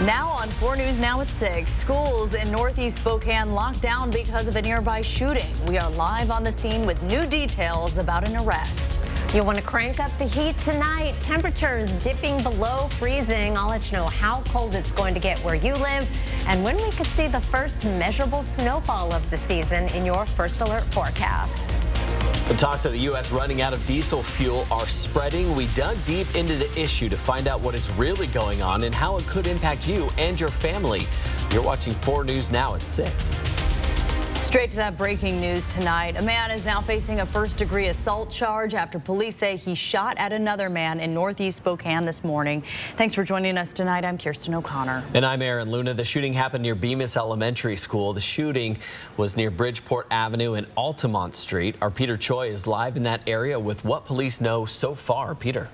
Now on 4 News Now at 6, schools in Northeast Spokane locked down because of a nearby shooting. We are live on the scene with new details about an arrest. You'll want to crank up the heat tonight. Temperatures dipping below freezing. I'll let you know how cold it's going to get where you live and when we could see the first measurable snowfall of the season in your First Alert forecast. The talks of the U.S. running out of diesel fuel are spreading. We dug deep into the issue to find out what is really going on and how it could impact you and your family. You're watching 4 News Now at 6. Straight to that breaking news tonight. A man is now facing a first-degree assault charge after police say he shot at another man in Northeast Spokane this morning. Thanks for joining us tonight. I'm Kirsten O'Connor. And I'm Aaron Luna. The shooting happened near Bemis Elementary School. The shooting was near Bridgeport Avenue and Altamont Street. Our Peter Choi is live in that area with what police know so far. Peter.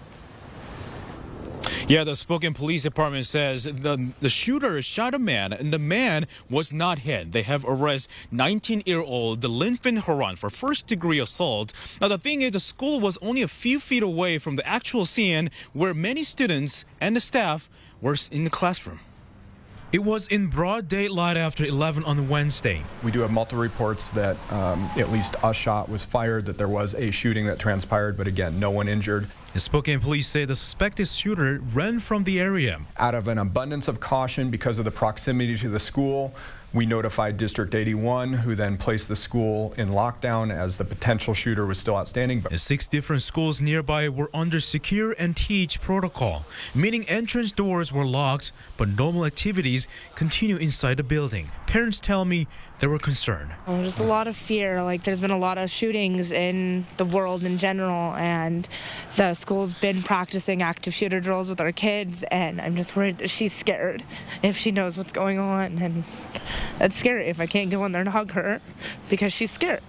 Yeah, the Spokane Police Department says the shooter shot a man and the man was not hit. They have arrested 19-year-old Linfin Haran for first-degree assault. Now, the thing is, the school was only a few feet away from the actual scene where many students and the staff were in the classroom. It was in broad daylight after 11 on Wednesday. We do have multiple reports that at least a shot was fired, that there was a shooting that transpired, but again, no one injured. The Spokane police say the suspected shooter ran from the area. Out of an abundance of caution because of the proximity to the school, we notified District 81, who then placed the school in lockdown as the potential shooter was still outstanding. 6 different schools nearby were under secure and teach protocol, meaning entrance doors were locked, but normal activities continue inside the building. Parents tell me they were concerned. Just a lot of fear. Like, there's been a lot of shootings in the world in general, and the school's been practicing active shooter drills with our kids, and I'm just worried that she's scared if she knows what's going on, and it's scary if I can't go in there and hug her because she's scared.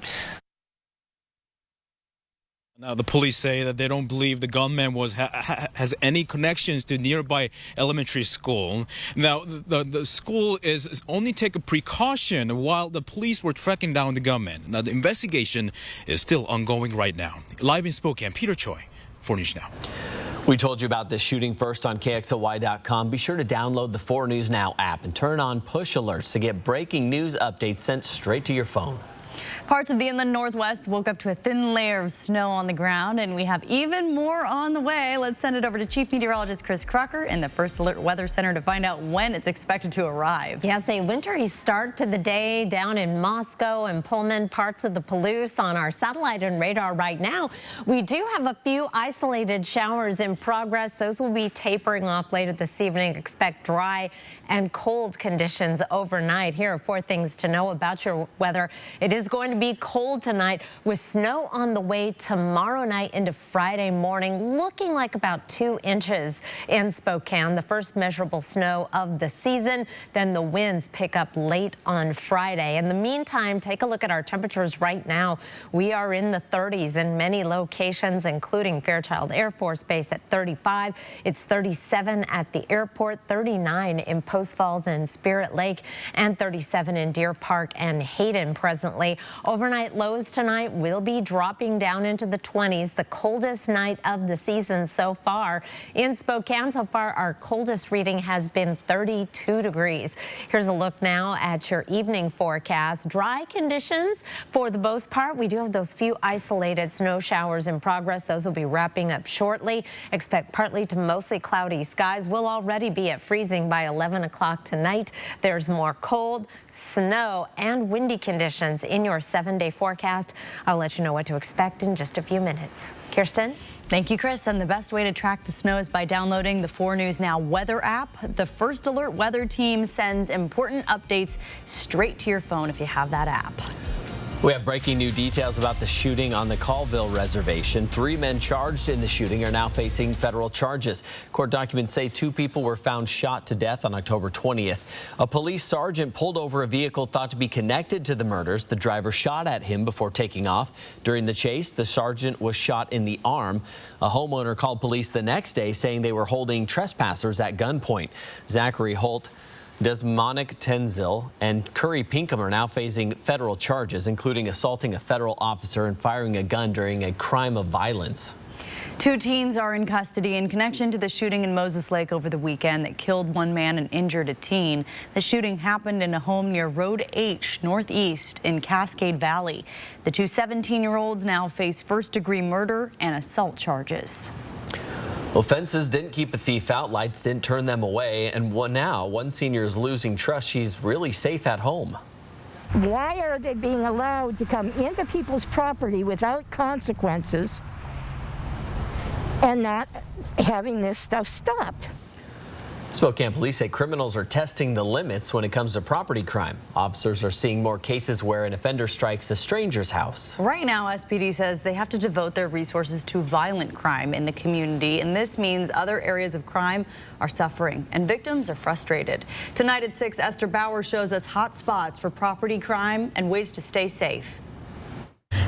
Now, the police say that they don't believe the gunman has any connections to nearby elementary school. Now, the school is only taking precaution while the police were tracking down the gunman. Now, the investigation is still ongoing right now. Live in Spokane, Peter Choi, 4 News Now. We told you about this shooting first on KXLY.com. Be sure to download the 4 News Now app and turn on push alerts to get breaking news updates sent straight to your phone. Parts of the inland Northwest woke up to a thin layer of snow on the ground, and we have even more on the way. Let's send it over to Chief Meteorologist Chris Crocker in the First Alert Weather Center to find out when it's expected to arrive. Yes, a wintry start to the day down in Moscow and Pullman, parts of the Palouse. On our satellite and radar right now, we do have a few isolated showers in progress. Those will be tapering off later this evening. Expect dry and cold conditions overnight. Here are 4 things to know about your weather. It is going to be cold tonight with snow on the way tomorrow night into Friday morning, looking like about 2 inches in Spokane, the first measurable snow of the season. Then the winds pick up late on Friday. In the meantime, take a look at our temperatures right now. We are in the 30s in many locations, including Fairchild Air Force Base at 35. It's 37 at the airport, 39 in Post Falls and Spirit Lake, and 37 in Deer Park and Hayden presently. Overnight lows tonight will be dropping down into the 20s, the coldest night of the season so far. In Spokane, so far, our coldest reading has been 32 degrees. Here's a look now at your evening forecast. Dry conditions for the most part. We do have those few isolated snow showers in progress. Those will be wrapping up shortly. Expect partly to mostly cloudy skies. We'll already be at freezing by 11 o'clock tonight. There's more cold, snow, and windy conditions in your 7-day forecast. I'll let you know what to expect in just a few minutes. Kirsten? Thank you, Chris. And the best way to track the snow is by downloading the 4 News Now weather app. The First Alert weather team sends important updates straight to your phone if you have that app. We have breaking new details about the shooting on the Colville reservation. 3 men charged in the shooting are now facing federal charges. Court documents say 2 people were found shot to death on October 20th. A police sergeant pulled over a vehicle thought to be connected to the murders. The driver shot at him before taking off. During the chase, the sergeant was shot in the arm. A homeowner called police the next day saying they were holding trespassers at gunpoint. Zachary Holt, Desmonic Tenzil and Curry Pinkham are now facing federal charges, including assaulting a federal officer and firing a gun during a crime of violence. 2 teens are in custody in connection to the shooting in Moses Lake over the weekend that killed 1 man and injured a teen. The shooting happened in a home near Road H Northeast in Cascade Valley. The 2 17-year-olds now face first-degree murder and assault charges. Well, fences didn't keep a thief out, lights didn't turn them away, and now one senior is losing trust. She's really safe at home. Why are they being allowed to come into people's property without consequences and not having this stuff stopped? Spokane police say criminals are testing the limits when it comes to property crime. Officers are seeing more cases where an offender strikes a stranger's house. Right now, SPD says they have to devote their resources to violent crime in the community, and this means other areas of crime are suffering and victims are frustrated. Tonight at 6, Esther Bauer shows us hot spots for property crime and ways to stay safe.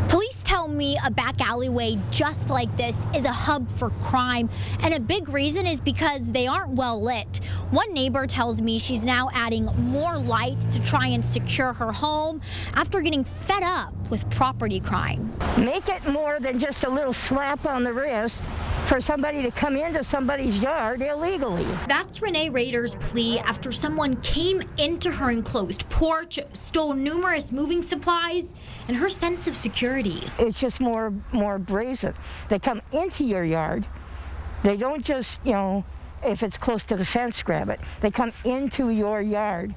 Police tell me a back alleyway just like this is a hub for crime, and a big reason is because they aren't well lit. One neighbor tells me she's now adding more lights to try and secure her home after getting fed up with property crime. Make it more than just a little slap on the wrist for somebody to come into somebody's yard illegally. That's Renee Rader's plea after someone came into her enclosed porch, stole numerous moving supplies, and her sense of security. It's just more brazen. They come into your yard. They don't just, if it's close to the fence, grab it. They come into your yard,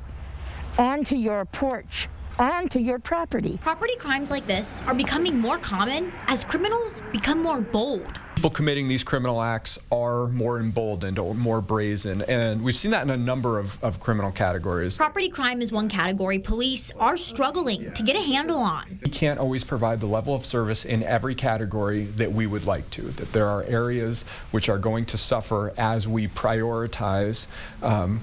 onto your porch, onto your property. Property crimes like this are becoming more common as criminals become more bold. People committing these criminal acts are more emboldened or more brazen, and we've seen that in a number of criminal categories. Property crime is one category police are struggling to get a handle on. We can't always provide the level of service in every category that we would like to, that there are areas which are going to suffer as we prioritize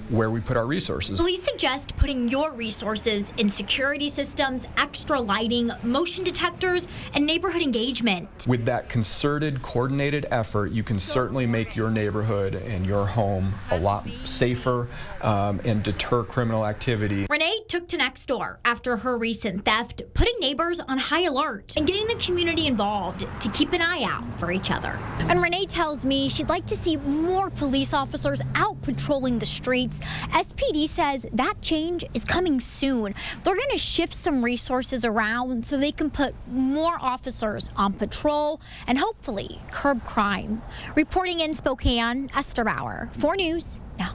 where we put our resources. Police suggest putting your resources in security systems, extra lighting, motion detectors, and neighborhood engagement. With that concerted, coordinated effort, you can certainly make your neighborhood and your home a lot safer and deter criminal activity. Renee took to Nextdoor after her recent theft, putting neighbors on high alert and getting the community involved to keep an eye out for each other. And Renee tells me she'd like to see more police officers out patrolling the streets. SPD says that change is coming soon. They're going to shift some resources around so they can put more officers on patrol and hopefully curb crime. Reporting in Spokane, Esther Bauer, 4 News Now.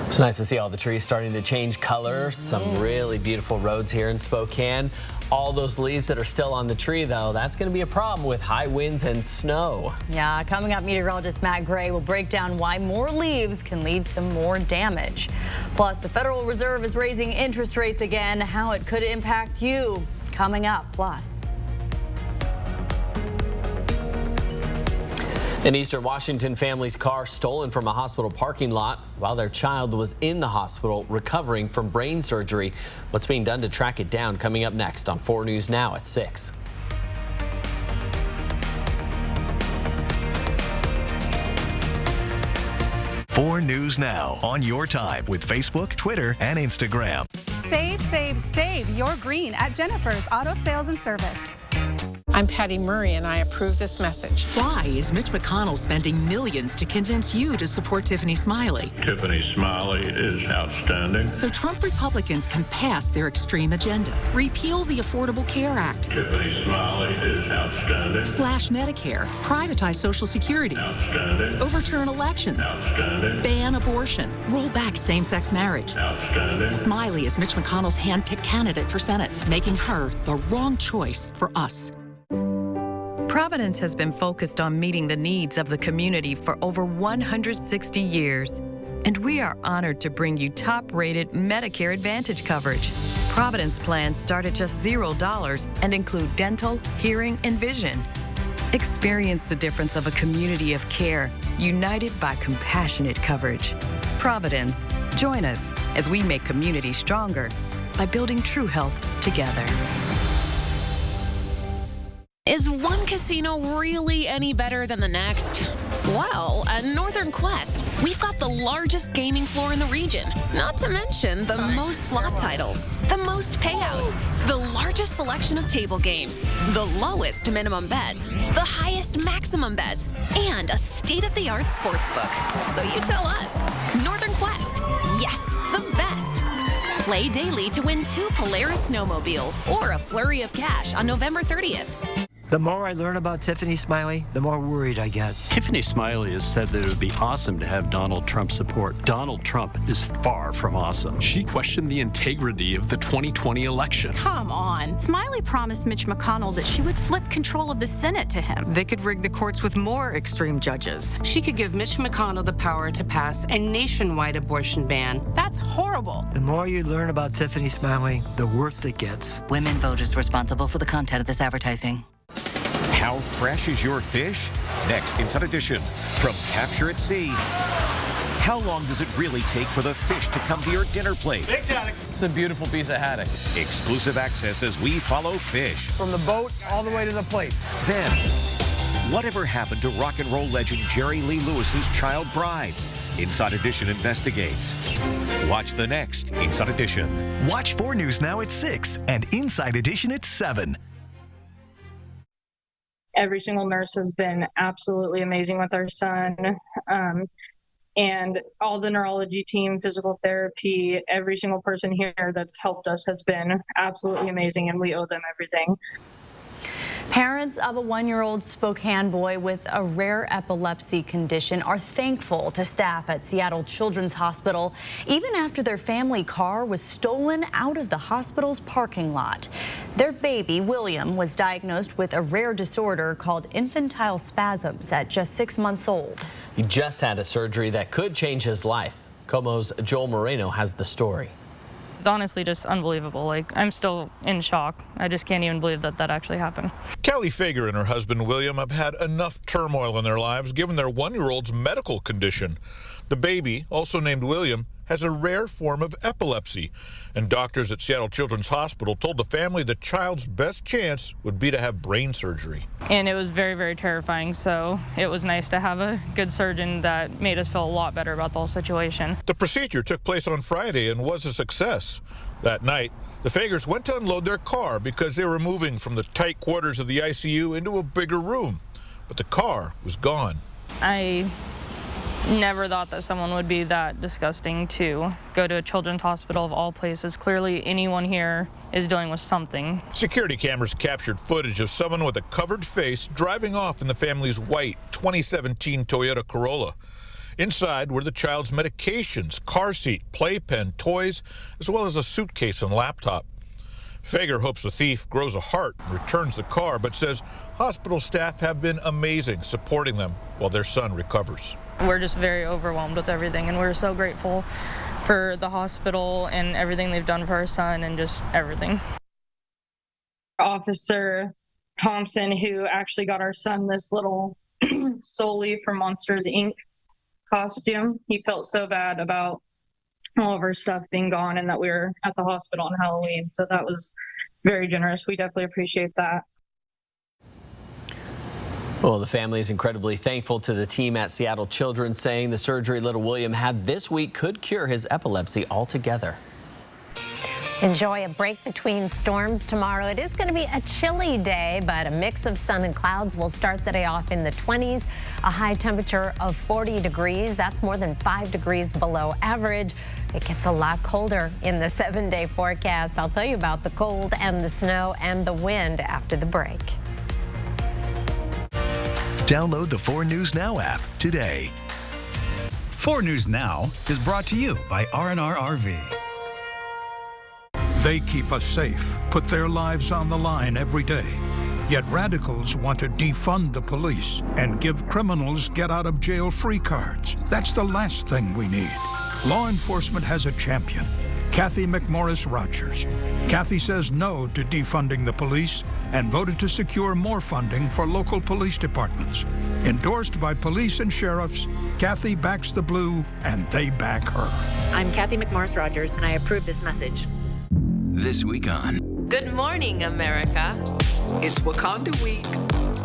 It's nice to see all the trees starting to change color. Some really beautiful roads here in Spokane. All those leaves that are still on the tree, though, that's going to be a problem with high winds and snow. Yeah, coming up, meteorologist Matt Gray will break down why more leaves can lead to more damage. Plus, the Federal Reserve is raising interest rates again, how it could impact you. Coming up, plus. An Eastern Washington family's car stolen from a hospital parking lot while their child was in the hospital recovering from brain surgery. What's being done to track it down? Coming up next on 4 News Now at 6. Four News Now on your time with Facebook, Twitter, and Instagram. Save, save, save your green at Jennifer's Auto Sales and Service. I'm Patty Murray, and I approve this message. Why is Mitch McConnell spending millions to convince you to support Tiffany Smiley? Tiffany Smiley is outstanding. So Trump Republicans can pass their extreme agenda. Repeal the Affordable Care Act. Tiffany Smiley is outstanding. Slash Medicare. Privatize Social Security. Outstanding. Overturn elections. Outstanding. Ban abortion. Roll back same-sex marriage. Outstanding. Smiley is Mitch McConnell's hand-picked candidate for Senate, making her the wrong choice for us. Providence has been focused on meeting the needs of the community for over 160 years, and we are honored to bring you top-rated Medicare Advantage coverage. Providence plans start at just $0 and include dental, hearing, and vision. Experience the difference of a community of care, united by compassionate coverage. Providence, join us as we make communities stronger by building true health together. Is one casino really any better than the next? Well, at Northern Quest, we've got the largest gaming floor in the region. Not to mention the most slot titles, the most payouts, the largest selection of table games, the lowest minimum bets, the highest maximum bets, and a state-of-the-art sports book. So you tell us. Northern Quest. Yes, the best. Play daily to win 2 Polaris snowmobiles or a flurry of cash on November 30th. The more I learn about Tiffany Smiley, the more worried I get. Tiffany Smiley has said that it would be awesome to have Donald Trump support. Donald Trump is far from awesome. She questioned the integrity of the 2020 election. Come on. Smiley promised Mitch McConnell that she would flip control of the Senate to him. They could rig the courts with more extreme judges. She could give Mitch McConnell the power to pass a nationwide abortion ban. That's horrible. The more you learn about Tiffany Smiley, the worse it gets. Women voters responsible for the content of this advertising. How fresh is your fish? Next, Inside Edition, from capture at sea. How long does it really take for the fish to come to your dinner plate? Big haddock. It's a beautiful piece of haddock. Exclusive access as we follow fish. From the boat all the way to the plate. Then, whatever happened to rock and roll legend Jerry Lee Lewis's child bride? Inside Edition investigates. Watch the next Inside Edition. Watch 4 News Now at 6 and Inside Edition at 7. Every single nurse has been absolutely amazing with our son. And all the neurology team, physical therapy, every single person here that's helped us has been absolutely amazing, and we owe them everything. Parents of a 1-year-old Spokane boy with a rare epilepsy condition are thankful to staff at Seattle Children's Hospital, even after their family car was stolen out of the hospital's parking lot. Their baby, William, was diagnosed with a rare disorder called infantile spasms at just 6 months old. He just had a surgery that could change his life. KOMO's Joel Moreno has the story. It's honestly just unbelievable. Like, I'm still in shock. I just can't even believe that that actually happened. Kelly Fager and her husband William have had enough turmoil in their lives given their 1-year-old's medical condition. The baby, also named William, has a rare form of epilepsy, and doctors at Seattle Children's Hospital told the family the child's best chance would be to have brain surgery. And it was very, very terrifying, so it was nice to have a good surgeon that made us feel a lot better about the whole situation. The procedure took place on Friday and was a success. That night, the Fagers went to unload their car because they were moving from the tight quarters of the ICU into a bigger room, but the car was gone. I never thought that someone would be that disgusting to go to a children's hospital of all places. Clearly, anyone here is dealing with something. Security cameras captured footage of someone with a covered face driving off in the family's white 2017 Toyota Corolla. Inside were the child's medications, car seat, playpen, toys, as well as a suitcase and laptop. Fager hopes the thief grows a heart and returns the car, but says hospital staff have been amazing supporting them while their son recovers. We're just very overwhelmed with everything, and we're so grateful for the hospital and everything they've done for our son and just everything. Officer Thompson, who actually got our son this little Sully from Monsters, Inc. costume, he felt so bad about all of our stuff being gone and that we were at the hospital on Halloween. So that was very generous. We definitely appreciate that. Well, the family is incredibly thankful to the team at Seattle Children's, saying the surgery little William had this week could cure his epilepsy altogether. Enjoy a break between storms tomorrow. It is going to be a chilly day, but a mix of sun and clouds will start the day off in the 20s. A high temperature of 40 degrees. That's more than 5 degrees below average. It gets a lot colder in the 7-day forecast. I'll tell you about the cold and the snow and the wind after the break. Download the 4 News Now app today. 4 News Now is brought to you by R&R RV. They keep us safe, put their lives on the line every day. Yet radicals want to defund the police and give criminals get-out-of-jail-free cards. That's the last thing we need. Law enforcement has a champion, Kathy McMorris Rogers. Kathy says no to defunding the police and voted to secure more funding for local police departments. Endorsed by police and sheriffs, Kathy backs the blue and they back her. I'm Kathy McMorris Rogers and I approve this message. This week on Good Morning, America. It's Wakanda Week.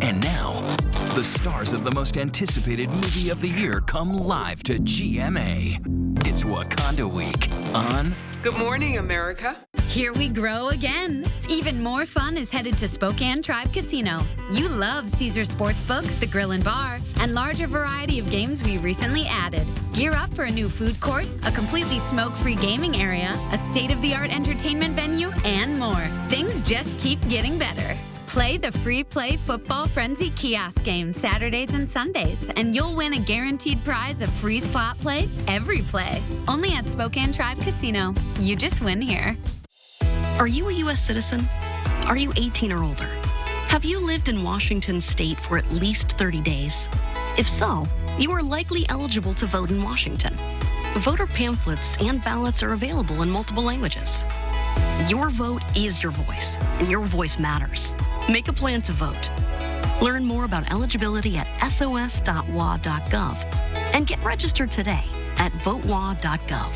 And now, The stars of the most anticipated movie of the year come live to GMA. It's Wakanda Week on Good Morning America. Here we grow again. Even more fun is headed to Spokane Tribe Casino. You love Caesar Sportsbook, the grill and bar, and larger variety of games we recently added. Gear up for a new food court, a completely smoke-free gaming area, a state-of-the-art entertainment venue, and more. Things just keep getting better. Play the free Play Football Frenzy kiosk game Saturdays and Sundays, and you'll win a guaranteed prize of free slot play every play. Only at Spokane Tribe Casino. You just win here. Are you a U.S. citizen? Are you 18 or older? Have you lived in Washington state for at least 30 days? If so, you are likely eligible to vote in Washington. Voter pamphlets and ballots are available in multiple languages. Your vote is your voice, and your voice matters. Make a plan to vote. Learn more about eligibility at sos.wa.gov and get registered today at votewa.gov.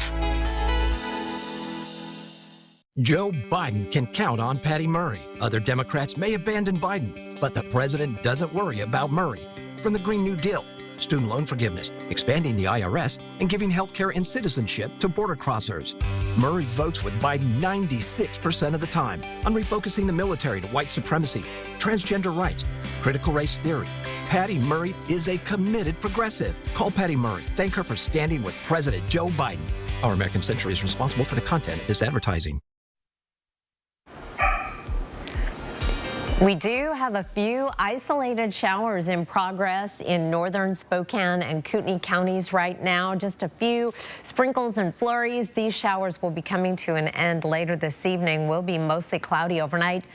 Joe Biden can count on Patty Murray. Other Democrats may abandon Biden, but the president doesn't worry about Murray. From the Green New Deal, student loan forgiveness, expanding the IRS, and giving health care and citizenship to border crossers. Murray votes with Biden 96% of the time on refocusing the military to white supremacy, transgender rights, critical race theory. Patty Murray is a committed progressive. Call Patty Murray. Thank her for standing with President Joe Biden. Our American Century is responsible for the content of this advertising. We do have a few isolated showers in progress in northern Spokane and Kootenai counties right now. Just a few sprinkles and flurries. These showers will be coming to an end later this evening. Will be mostly cloudy overnight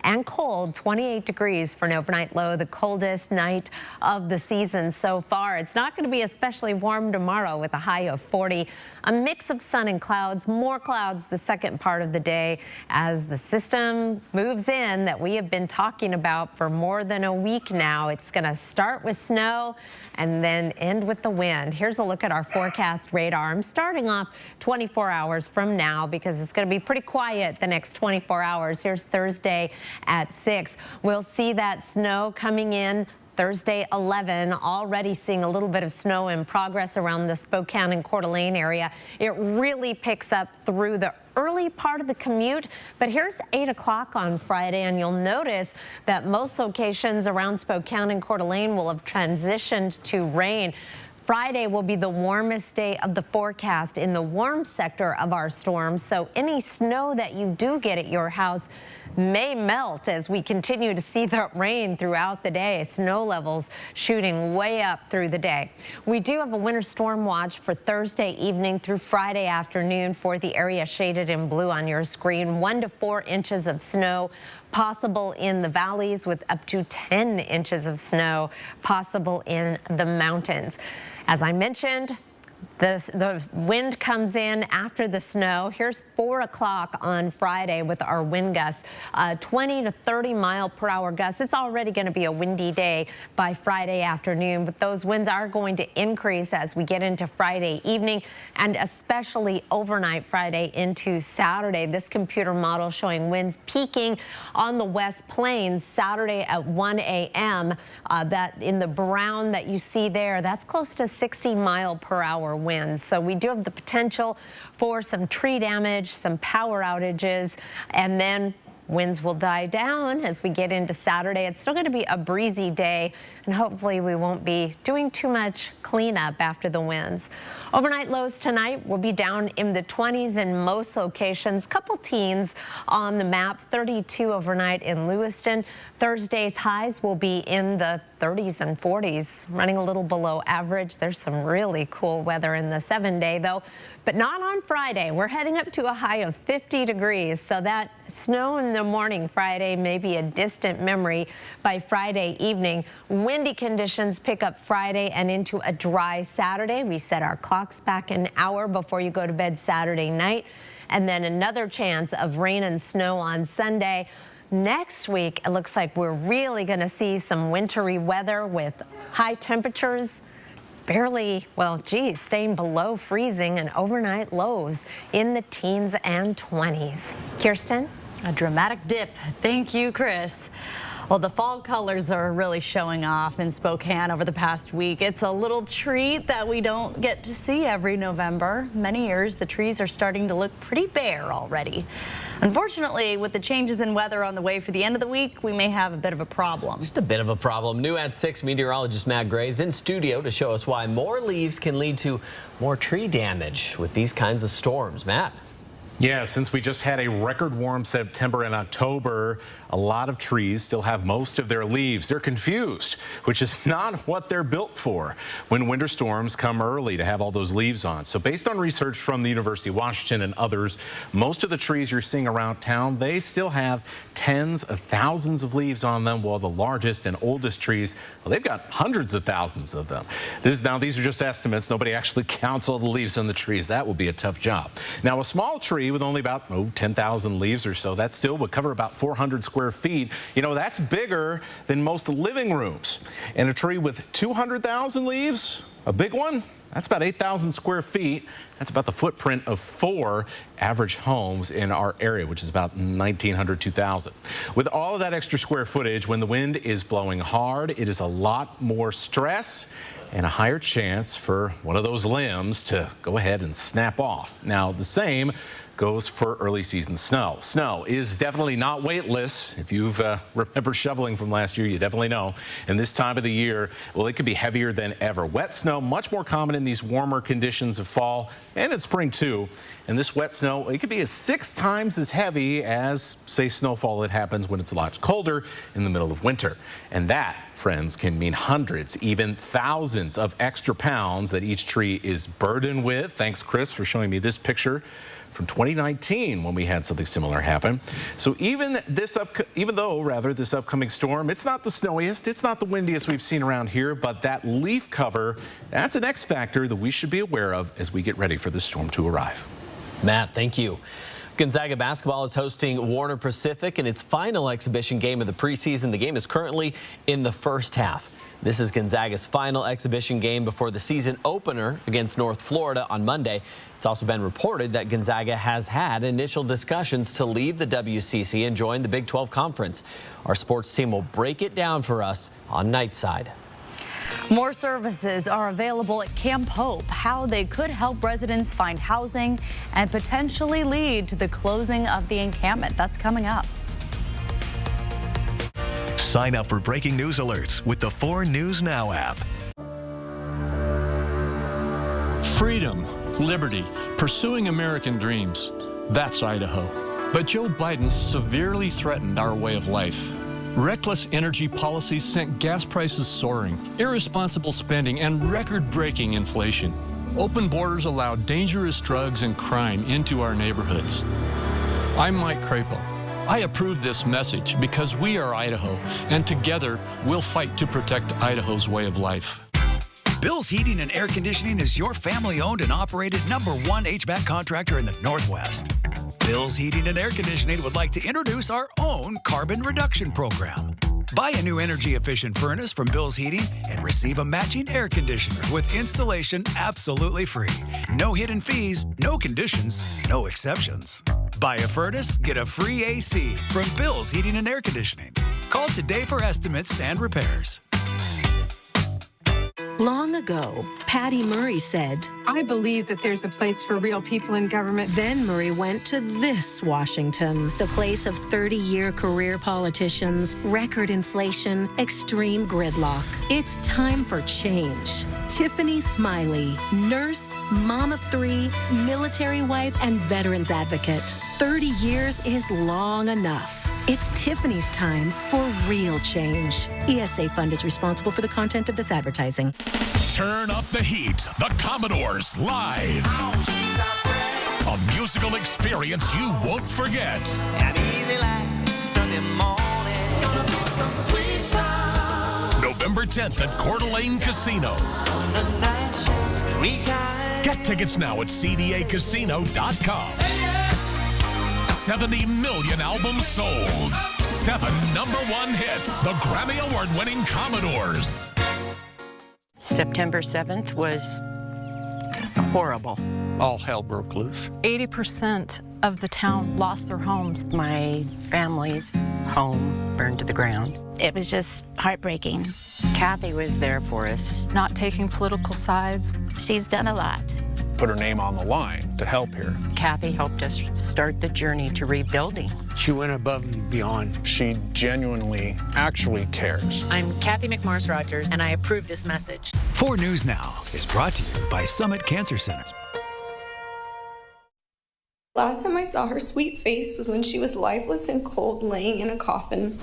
and cold, 28 degrees for an overnight low, the coldest night of the season so far. It's not going to be especially warm tomorrow with a high of 40. A mix of sun and clouds, more clouds the second part of the day as the system moves in that we have been talking about for more than a week now. It's going to start with snow and then end with the wind. Here's a look at our forecast radar. I'm starting off 24 hours from now because it's going to be pretty quiet the next 24 hours. Here's Thursday at 6. We'll see that snow coming in Thursday 11, already seeing a little bit of snow in progress around the Spokane and Coeur d'Alene area. It really picks up through the early part of the commute, but here's 8 o'clock on Friday, and you'll notice that most locations around Spokane and Coeur d'Alene will have transitioned to rain. Friday will be the warmest day of the forecast in the warm sector of our storm, so any snow that you do get at your house may melt as we continue to see the rain throughout the day. Snow levels shooting way up through the day. We do have a winter storm watch for Thursday evening through Friday afternoon for the area shaded in blue on your screen. 1 to 4 inches of snow possible in the valleys with up to 10 inches of snow possible in the mountains. As I mentioned, the wind comes in after the snow. Here's 4 o'clock on Friday with our wind gusts, 20 to 30 mile per hour gusts. It's already going to be a windy day by Friday afternoon, but those winds are going to increase as we get into Friday evening and especially overnight Friday into Saturday. This computer model showing winds peaking on the West Plains Saturday at 1 a.m. That in the brown that you see there, that's close to 60 mile per hour winds. So we do have the potential for some tree damage, some power outages, and then winds will die down as we get into Saturday. It's still going to be a breezy day, and hopefully we won't be doing too much cleanup after the winds. Overnight lows tonight will be down in the 20s in most locations. Couple teens on the map, 32 overnight in Lewiston. Thursday's highs will be in the 30s and 40s, running a little below average. There's some really cool weather in the 7-day, though, but not on Friday. We're heading up to a high of 50 degrees, so that snow in the morning Friday may be a distant memory by Friday evening. Windy conditions pick up Friday and into a dry Saturday. We set our clocks back an hour before you go to bed Saturday night, and then another chance of rain and snow on Sunday. Next week, it looks like we're really going to see some wintry weather with high temperatures barely, well, geez, staying below freezing and overnight lows in the teens and 20s. Kirsten? A dramatic dip. Thank you, Chris. Well, the fall colors are really showing off in Spokane over the past week. It's a little treat that we don't get to see every November. Many years, the trees are starting to look pretty bare already. Unfortunately, with the changes in weather on the way for the end of the week, we may have a bit of a problem. Just a bit of a problem. New at 6 meteorologist Matt Gray is in studio to show us why more leaves can lead to more tree damage with these kinds of storms. Matt. Yeah, since we just had a record warm September and October, a lot of trees still have most of their leaves. They're confused, which is not what they're built for when winter storms come early to have all those leaves on. So based on research from the University of Washington and others, most of the trees you're seeing around town, they still have tens of thousands of leaves on them, while the largest and oldest trees, well, they've got hundreds of thousands of them. These are just estimates. Nobody actually counts all the leaves on the trees. That would be a tough job. Now, a small tree with only about 10,000 leaves or so, that still would cover about 400 square feet. You know, that's bigger than most living rooms. And a tree with 200,000 leaves, a big one, that's about 8,000 square feet. That's about the footprint of 4 average homes in our area, which is about 1,900, 2,000. With all of that extra square footage, when the wind is blowing hard, it is a lot more stress and a higher chance for one of those limbs to go ahead and snap off. Now, the same goes for early season snow. Snow is definitely not weightless. If you've remember shoveling from last year, you definitely know. And this time of the year, well, it could be heavier than ever. Wet snow, much more common in these warmer conditions of fall and in spring too. And this wet snow, it could be 6 times as heavy as, say, snowfall that happens when it's a lot colder in the middle of winter. And that, friends, can mean hundreds, even thousands of extra pounds that each tree is burdened with. Thanks, Chris, for showing me this picture from 2019 when we had something similar happen. So even though this upcoming storm, it's not the snowiest, it's not the windiest we've seen around here, but that leaf cover, that's an X factor that we should be aware of as we get ready for this storm to arrive. Matt, thank you. Gonzaga basketball is hosting Warner Pacific in its final exhibition game of the preseason. The game is currently in the first half. This is Gonzaga's final exhibition game before the season opener against North Florida on Monday. It's also been reported that Gonzaga has had initial discussions to leave the WCC and join the Big 12 Conference. Our sports team will break it down for us on Nightside. More services are available at Camp Hope. How they could help residents find housing and potentially lead to the closing of the encampment. That's coming up. Sign up for breaking news alerts with the 4 News Now app. Freedom, liberty, pursuing American dreams. That's Idaho. But Joe Biden severely threatened our way of life. Reckless energy policies sent gas prices soaring, irresponsible spending, and record-breaking inflation. Open borders allowed dangerous drugs and crime into our neighborhoods. I'm Mike Crapo. I approve this message because we are Idaho, and together we'll fight to protect Idaho's way of life. Bill's Heating and Air Conditioning is your family-owned and operated #1 HVAC contractor in the Northwest. Bill's Heating and Air Conditioning would like to introduce our own carbon reduction program. Buy a new energy-efficient furnace from Bill's Heating and receive a matching air conditioner with installation absolutely free. No hidden fees, no conditions, no exceptions. Buy a furnace, get a free AC from Bill's Heating and Air Conditioning. Call today for estimates and repairs. Long ago, Patty Murray said, I believe that there's a place for real people in government. Then Murray went to this Washington, the place of 30-year career politicians, record inflation, extreme gridlock. It's time for change. Tiffany Smiley, nurse, mom of 3, military wife, and veterans advocate. 30 years is long enough. It's Tiffany's time for real change. ESA Fund is responsible for the content of this advertising. Turn up the heat. The Commodores live. A musical experience you won't forget. November 10th at Coeur d'Alene Casino. Get tickets now at cdacasino.com. 70 million albums sold. 7 #1 hits. The Grammy Award-winning Commodores. September 7th was horrible. All hell broke loose. 80% of the town lost their homes. My family's home burned to the ground. It was just heartbreaking. Kathy was there for us. Not taking political sides. She's done a lot. Put her name on the line to help here. Kathy helped us start the journey to rebuilding. She went above and beyond. She genuinely, actually cares. I'm Kathy McMorris Rogers, and I approve this message. 4 News Now is brought to you by Summit Cancer Center. Last time I saw her sweet face was when she was lifeless and cold, laying in a coffin.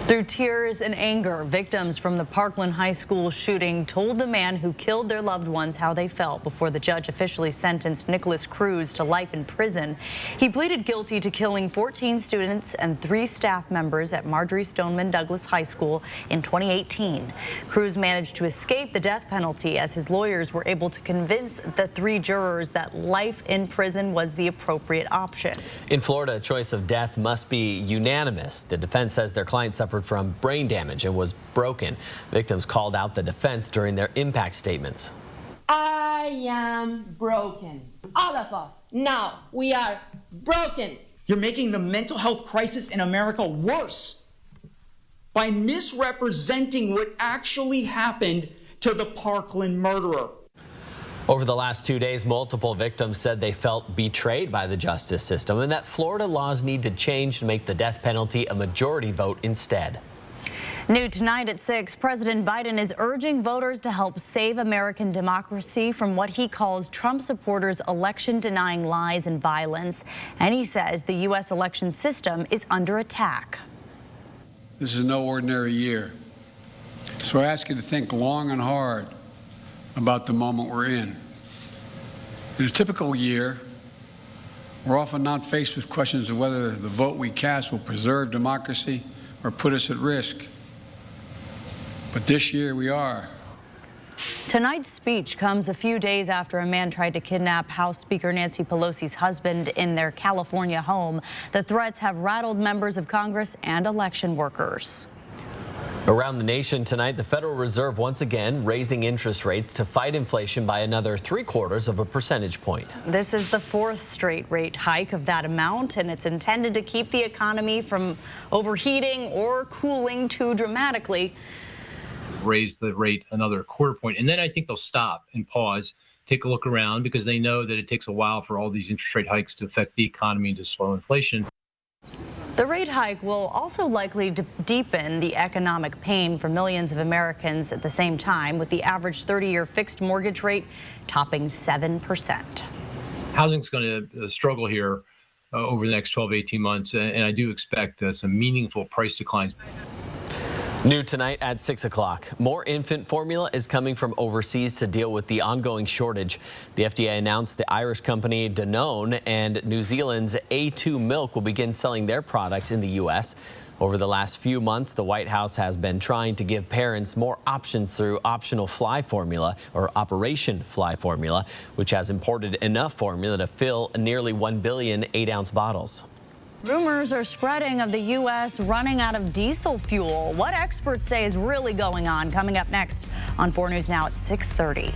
Through tears and anger, victims from the Parkland High School shooting told the man who killed their loved ones how they felt before the judge officially sentenced Nicholas Cruz to life in prison. He pleaded guilty to killing 14 students and 3 staff members at Marjory Stoneman Douglas High School in 2018. Cruz managed to escape the death penalty as his lawyers were able to convince the 3 jurors that life in prison was the appropriate option. In Florida, a choice of death must be unanimous. The defense says their client suffered from brain damage and was broken. Victims called out the defense during their impact statements. I am broken. All of us. Now we are broken. You're making the mental health crisis in America worse by misrepresenting what actually happened to the Parkland murderer. Over the last 2 days, multiple victims said they felt betrayed by the justice system and that Florida laws need to change to make the death penalty a majority vote instead. New tonight at 6, President Biden is urging voters to help save American democracy from what he calls Trump supporters' election-denying lies and violence. And he says the U.S. election system is under attack. This is no ordinary year. So I ask you to think long and hard about the moment we're in. In a typical year, we're often not faced with questions of whether the vote we cast will preserve democracy or put us at risk. But this year we are. Tonight's speech comes a few days after a man tried to kidnap House Speaker Nancy Pelosi's husband in their California home. The threats have rattled members of Congress and election workers. Around the nation tonight, the Federal Reserve once again raising interest rates to fight inflation by another 0.75 percentage point. This is the 4th straight rate hike of that amount, and it's intended to keep the economy from overheating or cooling too dramatically. Raise the rate another 0.25 point, and then I think they'll stop and pause, take a look around, because they know that it takes a while for all these interest rate hikes to affect the economy and to slow inflation. The rate hike will also likely deepen the economic pain for millions of Americans at the same time, with the average 30-year fixed mortgage rate topping 7%. Housing's going to struggle here over the next 12 to 18 months, and I do expect some meaningful price declines. New tonight at 6 o'clock. More infant formula is coming from overseas to deal with the ongoing shortage. The FDA announced the Irish company Danone and New Zealand's A2 Milk will begin selling their products in the U.S. Over the last few months, the White House has been trying to give parents more options through optional fly formula, or Operation Fly Formula, which has imported enough formula to fill nearly 1 billion 8-ounce bottles. Rumors are spreading of the U.S. running out of diesel fuel. What experts say is really going on, coming up next on 4 News Now at 6:30.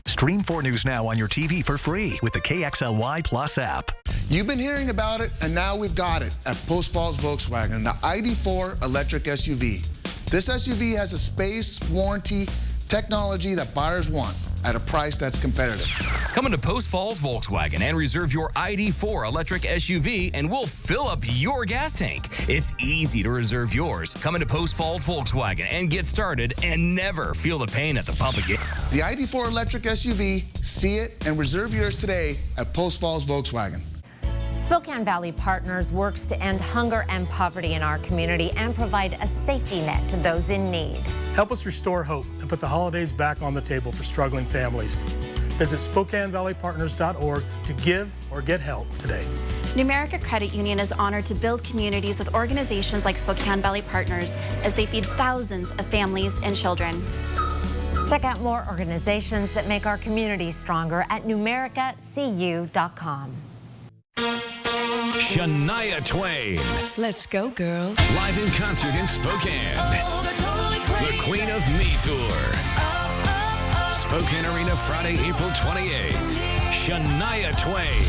Stream 4 News Now on your TV for free with the KXLY Plus app. You've been hearing about it, and now we've got it at Post Falls Volkswagen, the ID4 electric SUV. This SUV has a space, warranty, technology that buyers want at a price that's competitive. Come into Post Falls Volkswagen and reserve your ID4 electric SUV, and we'll fill up your gas tank. It's easy to reserve yours. Come into Post Falls Volkswagen and get started and never feel the pain at the pump again. The ID4 electric SUV, see it and reserve yours today at Post Falls Volkswagen. Spokane Valley Partners works to end hunger and poverty in our community and provide a safety net to those in need. Help us restore hope and put the holidays back on the table for struggling families. Visit SpokaneValleyPartners.org to give or get help today. Numerica Credit Union is honored to build communities with organizations like Spokane Valley Partners as they feed thousands of families and children. Check out more organizations that make our community stronger at numericacu.com. Shania Twain. Let's go, girls. Live in concert in Spokane. The Queen of Me Tour. Spokane Arena, Friday, April 28th. Shania Twain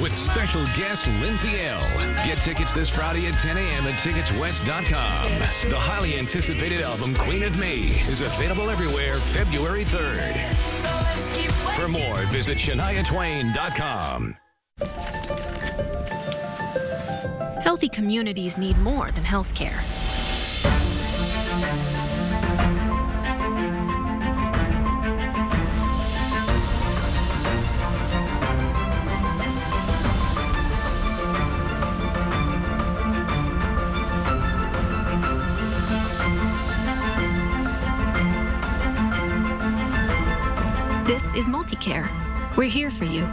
with special guest Lindsay L. Get tickets this Friday at 10 a.m. at TicketsWest.com. The highly anticipated album Queen of Me is available everywhere February 3rd. For more, visit ShaniaTwain.com. Healthy communities need more than health care. This is MultiCare. We're here for you.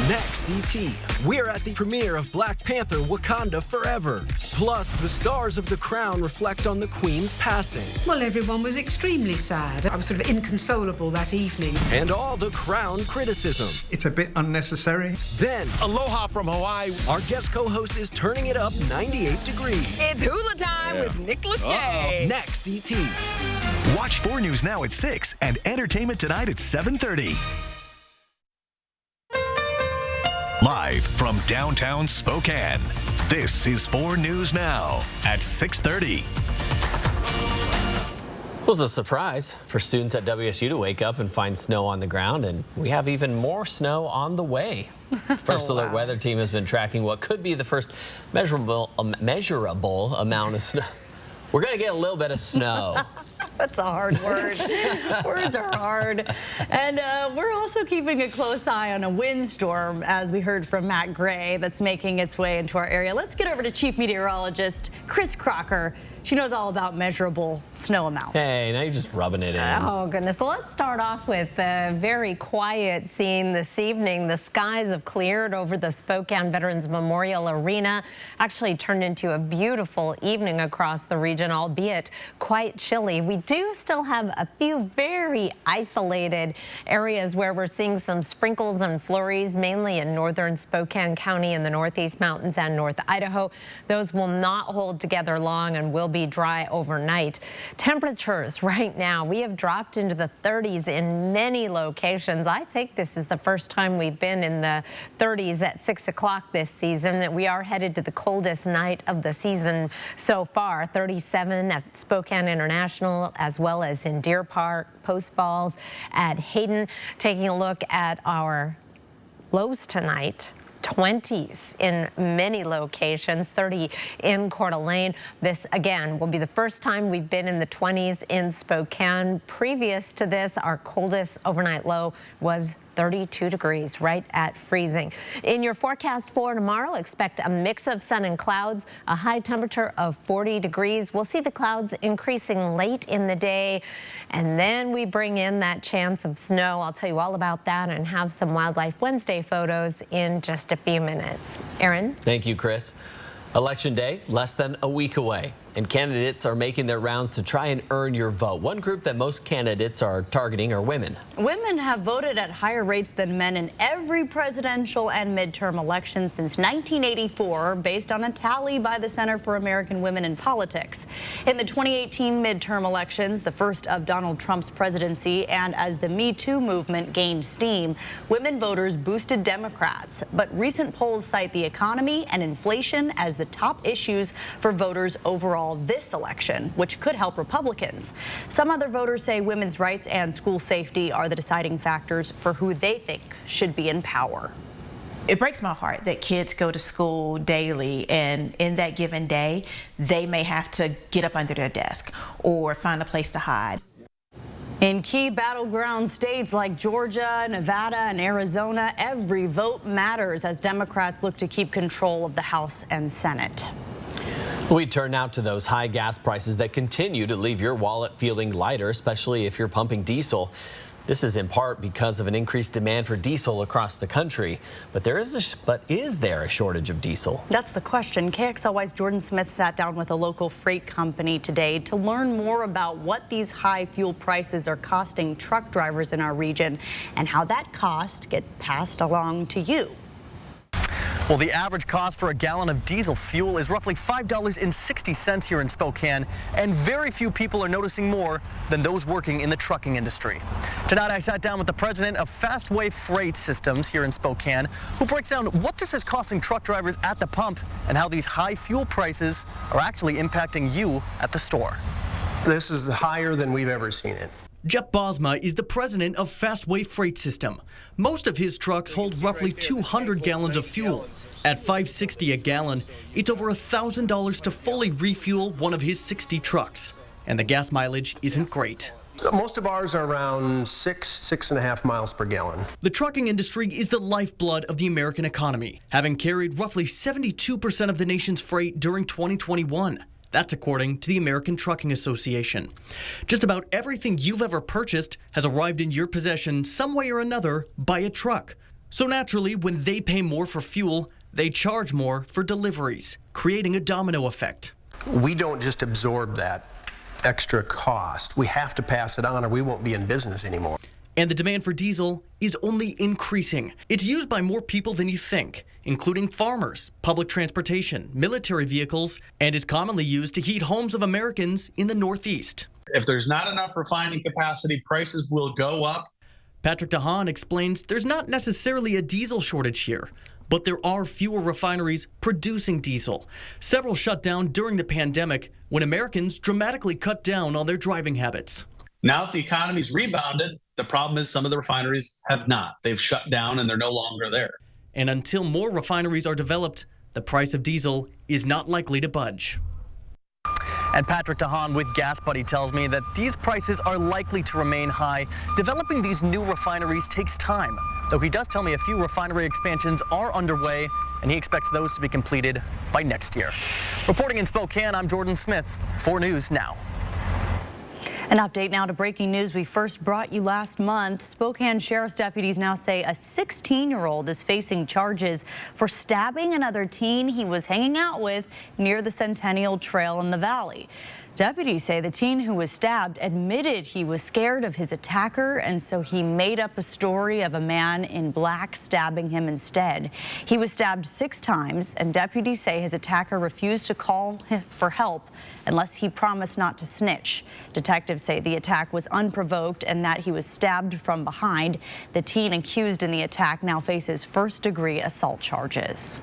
Next, ET, we're at the premiere of Black Panther Wakanda Forever. Plus, the stars of The Crown reflect on the Queen's passing. Well, everyone was extremely sad. I was sort of inconsolable that evening. And all the Crown criticism. It's a bit unnecessary. Then, Aloha from Hawaii. Our guest co-host is turning it up 98 degrees. It's hula time with Nick Lachey. Next, ET. Watch 4 News Now at 6 and Entertainment Tonight at 7:30. Live from downtown Spokane, this is 4 News Now at 6:30. It was a surprise for students at WSU to wake up and find snow on the ground, and we have even more snow on the way. First Alert Weather Team has been tracking what could be the first measurable amount of snow. We're going to get a little bit of snow. That's a hard word. Words are hard. And we're also keeping a close eye on a windstorm, as we heard from Matt Gray, that's making its way into our area. Let's get over to Chief Meteorologist Chris Crocker. She knows all about measurable snow amounts. Hey, now you're just rubbing it in. Oh, goodness. So let's start off with a very quiet scene this evening. The skies have cleared over the Spokane Veterans Memorial Arena. Actually turned into a beautiful evening across the region, albeit quite chilly. We do still have a few very isolated areas where we're seeing some sprinkles and flurries, mainly in northern Spokane County in the Northeast Mountains and North Idaho. Those will not hold together long and will be dry overnight. Temperatures right now, we have dropped into the 30s in many locations. I think this is the first time we've been in the 30s at 6 o'clock this season. We are headed to the coldest night of the season so far. 37 at Spokane International, as well as in Deer Park, Post Falls, at Hayden. Taking a look at our lows tonight. 20s in many locations, 30 in Coeur d'Alene. This, again, will be the first time we've been in the 20s in Spokane. Previous to this, our coldest overnight low was 32 degrees, right at freezing. In your forecast for tomorrow, expect a mix of sun and clouds, a high temperature of 40 degrees. We'll see the clouds increasing late in the day, and then we bring in that chance of snow. I'll tell you all about that and have some Wildlife Wednesday photos in just a few minutes. Aaron? Thank you, Chris. Election Day, less than a week away, and candidates are making their rounds to try and earn your vote. One group that most candidates are targeting are women. Women have voted at higher rates than men in every presidential and midterm election since 1984, based on a tally by the Center for American Women in Politics. In the 2018 midterm elections, the first of Donald Trump's presidency, and as the Me Too movement gained steam, women voters boosted Democrats. But recent polls cite the economy and inflation as the top issues for voters overall this election, which could help Republicans. Some other voters say women's rights and school safety are the deciding factors for who they think should be in power. It breaks my heart that kids go to school daily, and in that given day, they may have to get up under their desk or find a place to hide. In key battleground states like Georgia, Nevada, and Arizona, every vote matters as Democrats look to keep control of the House and Senate. We turn now to those high gas prices that continue to leave your wallet feeling lighter, especially if you're pumping diesel. This is in part because of an increased demand for diesel across the country. But is there a shortage of diesel? That's the question. KXLY's Jordan Smith sat down with a local freight company today to learn more about what these high fuel prices are costing truck drivers in our region and how that cost gets passed along to you. Well, the average cost for a gallon of diesel fuel is roughly $5.60 here in Spokane, and very few people are noticing more than those working in the trucking industry. Tonight, I sat down with the president of Fastway Freight Systems here in Spokane, who breaks down what this is costing truck drivers at the pump and how these high fuel prices are actually impacting you at the store. This is higher than we've ever seen it. Jeff Bosma is the president of Fastway Freight System. Most of his trucks hold roughly 200 gallons of fuel. At $5.60 a gallon, it's over $1,000 to fully refuel one of his 60 trucks. And the gas mileage isn't great. Most of ours are around 6.5 miles per gallon. The trucking industry is the lifeblood of the American economy, having carried roughly 72% of the nation's freight during 2021. That's according to the American Trucking Association. Just about everything you've ever purchased has arrived in your possession some way or another by a truck. So naturally, when they pay more for fuel, they charge more for deliveries, creating a domino effect. We don't just absorb that extra cost. We have to pass it on or we won't be in business anymore. And the demand for diesel is only increasing. It's used by more people than you think, including farmers, public transportation, military vehicles, and it's commonly used to heat homes of Americans in the Northeast. If there's not enough refining capacity, prices will go up. Patrick DeHaan explains there's not necessarily a diesel shortage here, but there are fewer refineries producing diesel. Several shut down during the pandemic when Americans dramatically cut down on their driving habits. Now that the economy's rebounded, the problem is some of the refineries have not. They've shut down and they're no longer there. And until more refineries are developed, the price of diesel is not likely to budge. And Patrick DeHaan with Gas Buddy tells me that these prices are likely to remain high. Developing these new refineries takes time, though he does tell me a few refinery expansions are underway, and he expects those to be completed by next year. Reporting in Spokane, I'm Jordan Smith, 4 News Now. An update now to breaking news we first brought you last month. Spokane Sheriff's deputies now say a 16-year-old is facing charges for stabbing another teen he was hanging out with near the Centennial Trail in the valley. Deputies say the teen who was stabbed admitted he was scared of his attacker, and so he made up a story of a man in black stabbing him instead. He was stabbed 6 times, and deputies say his attacker refused to call for help unless he promised not to snitch. Detectives say the attack was unprovoked and that he was stabbed from behind. The teen accused in the attack now faces first-degree assault charges.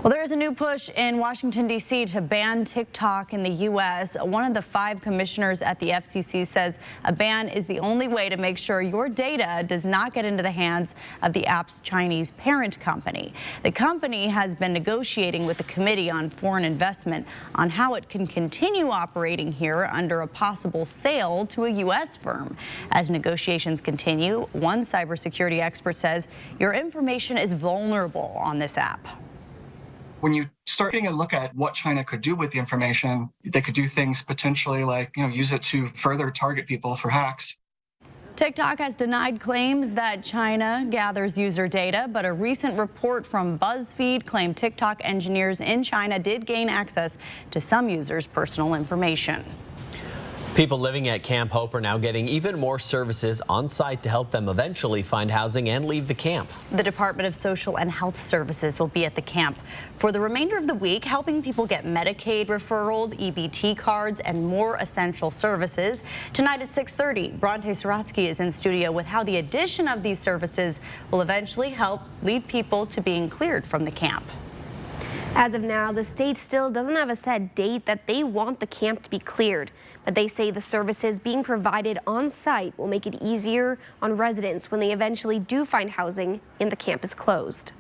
Well, there is a new push in Washington, D.C. to ban TikTok in the U.S. One of the 5 commissioners at the FCC says a ban is the only way to make sure your data does not get into the hands of the app's Chinese parent company. The company has been negotiating with the Committee on Foreign Investment on how it can continue operating here under a possible sale to a U.S. firm. As negotiations continue, one cybersecurity expert says your information is vulnerable on this app. When you start taking a look at what China could do with the information, they could do things potentially like, use it to further target people for hacks. TikTok has denied claims that China gathers user data, but a recent report from BuzzFeed claimed TikTok engineers in China did gain access to some users' personal information. People living at Camp Hope are now getting even more services on site to help them eventually find housing and leave the camp. The Department of Social and Health Services will be at the camp for the remainder of the week, helping people get Medicaid referrals, EBT cards, and more essential services. Tonight at 6:30, Bronte Saratsky is in studio with how the addition of these services will eventually help lead people to being cleared from the camp. As of now, the state still doesn't have a set date that they want the camp to be cleared, but they say the services being provided on site will make it easier on residents when they eventually do find housing and the camp is closed.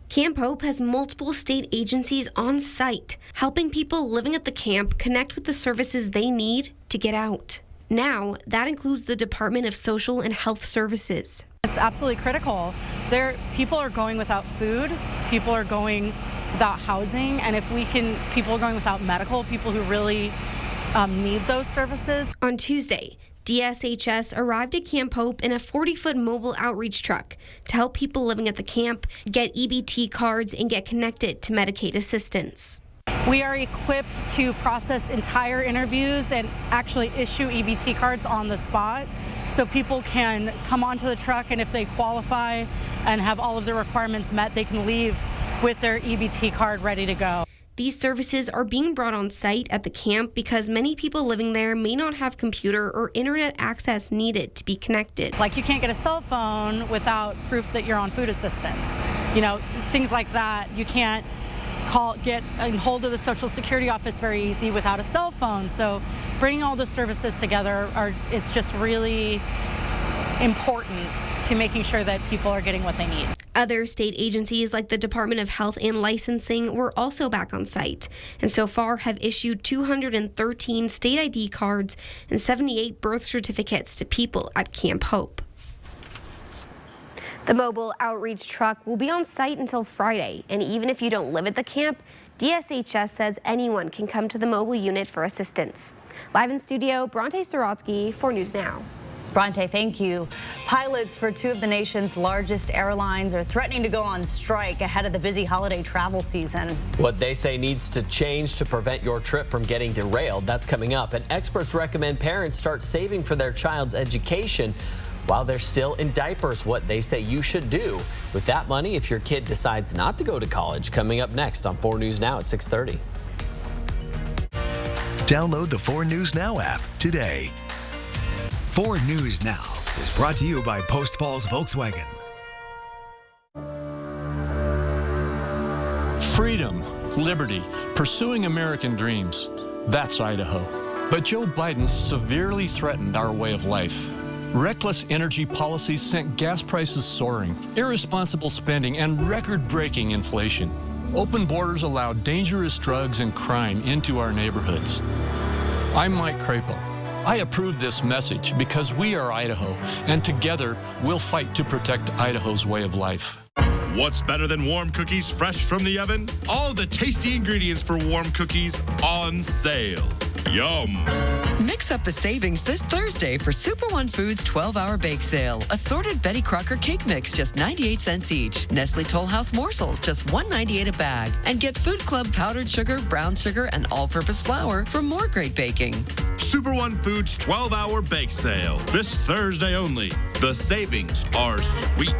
Camp Hope has multiple state agencies on site, helping people living at the camp connect with the services they need to get out. Now, that includes the Department of Social and Health Services. It's absolutely critical. People are going without food, people are going without housing, and if we can, people are going without medical, people who really need those services. On Tuesday, DSHS arrived at Camp Hope in a 40-foot mobile outreach truck to help people living at the camp get EBT cards and get connected to Medicaid assistance. We are equipped to process entire interviews and actually issue EBT cards on the spot. so people can come onto the truck, and if they qualify and have all of their requirements met, they can leave with their EBT card ready to go. These services are being brought on site at the camp because many people living there may not have computer or internet access needed to be connected. Like, you can't get a cell phone without proof that you're on food assistance. You know, things like that. You can't get a hold of the Social Security office very easy without a cell phone. So bringing all the services together it's just really important to making sure that people are getting what they need. Other state agencies like the Department of Health and Licensing were also back on site, and so far have issued 213 state ID cards and 78 birth certificates to people at Camp Hope. The mobile outreach truck will be on site until Friday, and even if you don't live at the camp, DSHS says anyone can come to the mobile unit for assistance. Live in studio, Bronte Sorotsky for News Now. Bronte, thank you. Pilots for two of the nation's largest airlines are threatening to go on strike ahead of the busy holiday travel season. What they say needs to change to prevent your trip from getting derailed. That's coming up. And experts recommend parents start saving for their child's education while they're still in diapers. What they say you should do with that money if your kid decides not to go to college. Coming up next on 4 News Now at 6:30. Download the 4 News Now app today. 4 News Now is brought to you by Post Falls Volkswagen. Freedom, liberty, pursuing American dreams. That's Idaho. But Joe Biden severely threatened our way of life. Reckless energy policies sent gas prices soaring, irresponsible spending, and record-breaking inflation. Open borders allowed dangerous drugs and crime into our neighborhoods. I'm Mike Crapo. I approve this message because we are Idaho, and together we'll fight to protect Idaho's way of life. What's better than warm cookies fresh from the oven? All the tasty ingredients for warm cookies on sale. Yum. Mix up the savings this Thursday for Super One Foods 12-hour bake sale. Assorted Betty Crocker cake mix, just 98 cents each. Nestle Toll House morsels, just $1.98 a bag. And get Food Club powdered sugar, brown sugar, and all-purpose flour for more great baking. Super One Foods 12-hour bake sale. This Thursday only. The savings are sweet.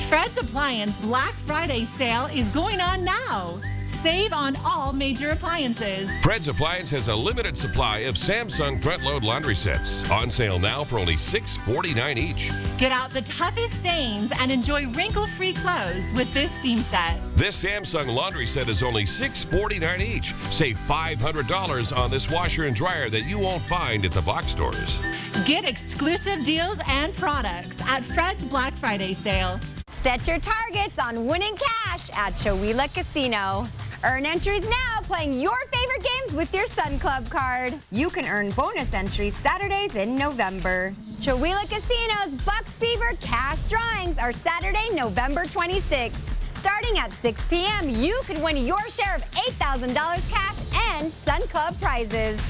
Fred's Appliance Black Friday sale is going on now. Save on all major appliances. Fred's Appliance has a limited supply of Samsung front-load laundry sets. On sale now for only $6.49 each. Get out the toughest stains and enjoy wrinkle-free clothes with this steam set. This Samsung laundry set is only $6.49 each. Save $500 on this washer and dryer that you won't find at the box stores. Get exclusive deals and products at Fred's Black Friday sale. Set your targets on winning cash at Chewelah Casino. Earn entries now playing your favorite games with your Sun Club card. You can earn bonus entries Saturdays in November. Chewelah Casino's Bucks Fever cash drawings are Saturday, November 26th. Starting at 6 p.m., you could win your share of $8,000 cash and Sun Club prizes.